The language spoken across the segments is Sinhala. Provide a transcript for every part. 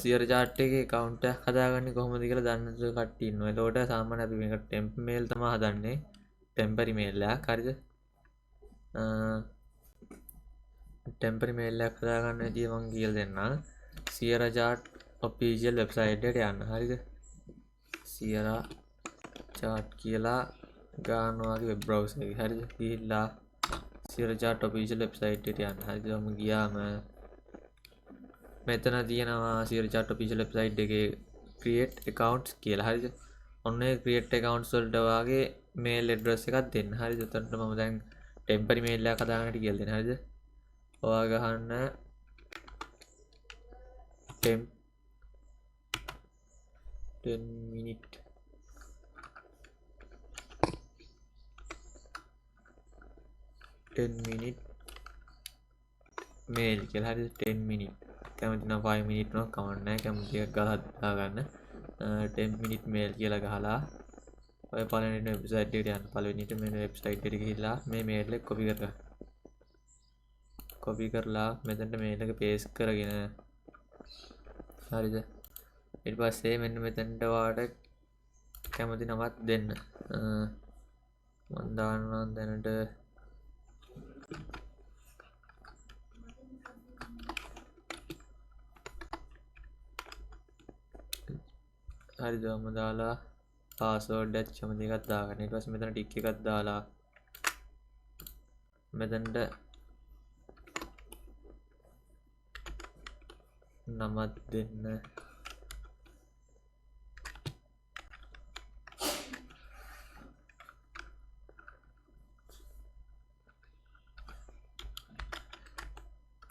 සියර chart එකේ account එකක් හදාගන්නේ කොහොමද කියලා දන්නේ නැතුව කට්ටිය ඉන්නවා. එතකොට සාමාන්‍ය අපි මේක temp mail තමයි හදන්නේ. temporary mail එකක් හරිද? temporary mail එකක් හදාගන්න විදිය මම කියලා දෙන්නම්. Sierra chart official website එකට යන්න. හරිද? Sierra chart කියලා ගන්නවා වගේ web browser එකේ. හරිද? ගිහිල්ලා Sierra chart official website එකට යන්න. හරිද? මම ගියාම මෙතන තියෙනවා Sierra chart official website එකේ create accounts කියලා. හරිද? ඔන්න ඒ create accounts වලට වාගේ mail address එකක් දෙන්න. හරිද? එතකොට මම දැන් temporary mail එකක් හදාගන්නට කියලා දෙන්න. හරිද? ඔයා ගහන්න temp 10 minute mail කියලා. හරිද? 10 minute කැමති නම් 5 minute නෝ කමන්න නැහැ. කැමති එකක් ගහලා දාගන්න. 10 minute mail කියලා ගහලා ඔය පළවෙනි වෙබ්සයිට් එකට යන්න. පළවෙනිට මේ වෙබ්සයිට් එකට ගිහිල්ලා මේ mail එක copy කරගන්න. copy කරලා මෙතනට mail එක paste කරගෙන හරිද? ඊට පස්සේ මෙන්න මෙතනට ඔයාලට කැමති නමක් දෙන්න. මම දානවා දැනට හරිද? මම දාලා password එක කැමති එකක් දාගන්න. ඊට පස්සේ මෙතන tick එකක් දාලා මෙතනට නමක් දෙන්න.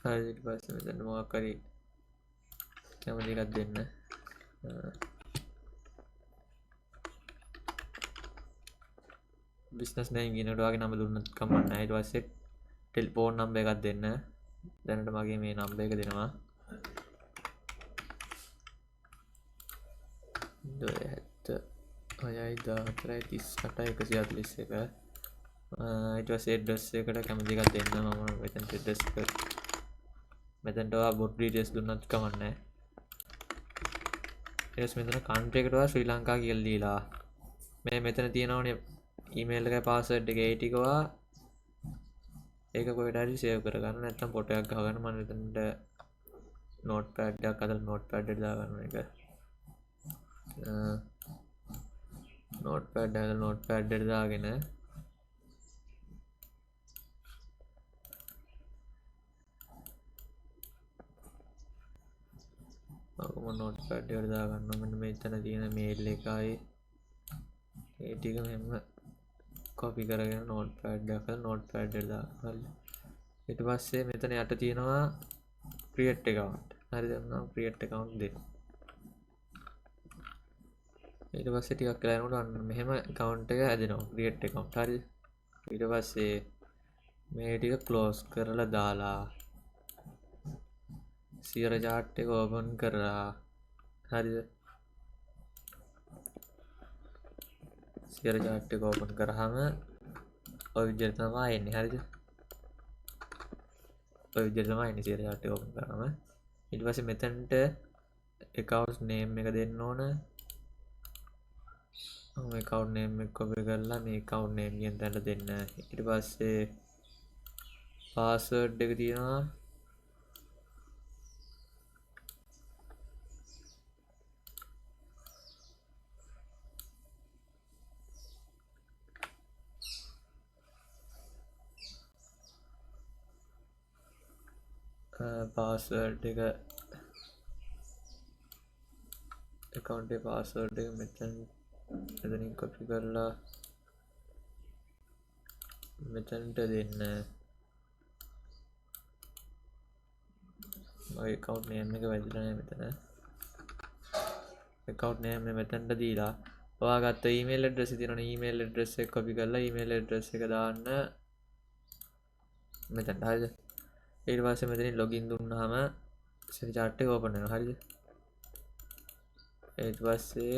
හරි ඊට පස්සේ මෙතන මොකක් හරි කැමති එකක් දෙන්න. business name කියනකොට වගේ නම දුන්නත් කමක් නැහැ. ඊට පස්සේ ටෙලිෆෝන් නම්බර් එකක් දෙන්න. දැනට මගේ මේ නම්බර් එක දෙනවා. 076 ඊට පස්සේ address එකට කැමති එකක් දෙන්න. මම මෙතන address එක මෙතනට ඔයා බොඩ් details දුන්නත් කමක් නැහැ. ඊට පස්සේ මෙතන country එකට ඔයා ශ්‍රී ලංකා කියලා දීලා මේ මෙතන තියෙනවනේ email එකේ password එක ඒ ටික ඔයා ඒක කොහෙට හරි save කරගන්න. නැත්නම් ෆොටෝ එකක් ගහගන්න. මම මෙතනට notepad එකක් අදලා notepad එකට දාගන්න එක. notepad එකට දාගෙන මම notepad එකට දාගන්නවා. මෙන්න මෙතන තියෙන mail එකයි ඒ ටික මෙහෙම copy කරගෙන notepad එකට දාන්න. හරි. ඊට පස්සේ මෙතන යට තියෙනවා create account. හරිද? මම create account දෙන්න. ඊට පස්සේ ටිකක් වෙලා යනකොට අන්න මෙහෙම account එක හැදෙනවා. create account. හරිද? ඊට පස්සේ මේ ටික close කරලා දාලා Sierra chart එක open කරලා හරිද? Sierra chart එක open කරාම ඔය විදිහට තමයි එන්නේ. හරිද? ඔය විදිහට තමයි එන්නේ Sierra chart එක open කරාම. ඊට පස්සේ මෙතනට account name එක දෙන්න ඕන. මේ account name එක copy කරලා මේ account name කියන තැනට දෙන්න. ඊට පස්සේ password එක තියෙනවා. password එක account එකේ password එක මෙතනින් copy කරලා මෙතනට දෙන්න. මගේ account name එක වැදිලා නැහැ මෙතන. account name එක මෙතනට දීලා ඔයා ගත්ත email address එක තියෙනවනේ email address එක copy කරලා email address එක දාන්න මෙතනට. හරිද? ඊට පස්සේ මෙතනින් login දුන්නාම Sierra chart එක open වෙනවා. හරිද? ඊට පස්සේ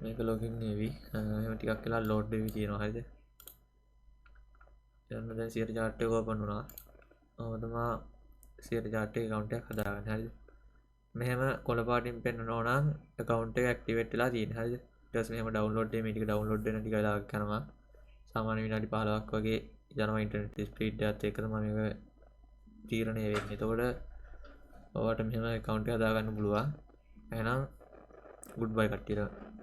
මේක login වෙවි. එහෙම ටිකක් වෙලා load වෙවි තියෙනවා. හරිද? යන්න දැන් Sierra chart එක open වුණා. ඔතමා සියර චාට් එක account එකක් හදාගන්න. හරිද? මෙහෙම කොළ පාටින් පෙන්වනවා නම් account එක activate වෙලා තියෙන. හරිද? ඊට පස්සේ මෙහෙම download මේ ටික download වෙන ටික වෙලාවක් යනවා. සාමාන්‍ය විනාඩි 15ක් වගේ යනවා ඉන්ටර්නෙට් ස්පීඩ් එකත් එක්ක තමයි මේක තීරණය වෙන්නේ. එතකොට ඔයාලට මෙහෙම account එක හදාගන්න පුළුවන්. එහෙනම් goodbye කට්ටියට.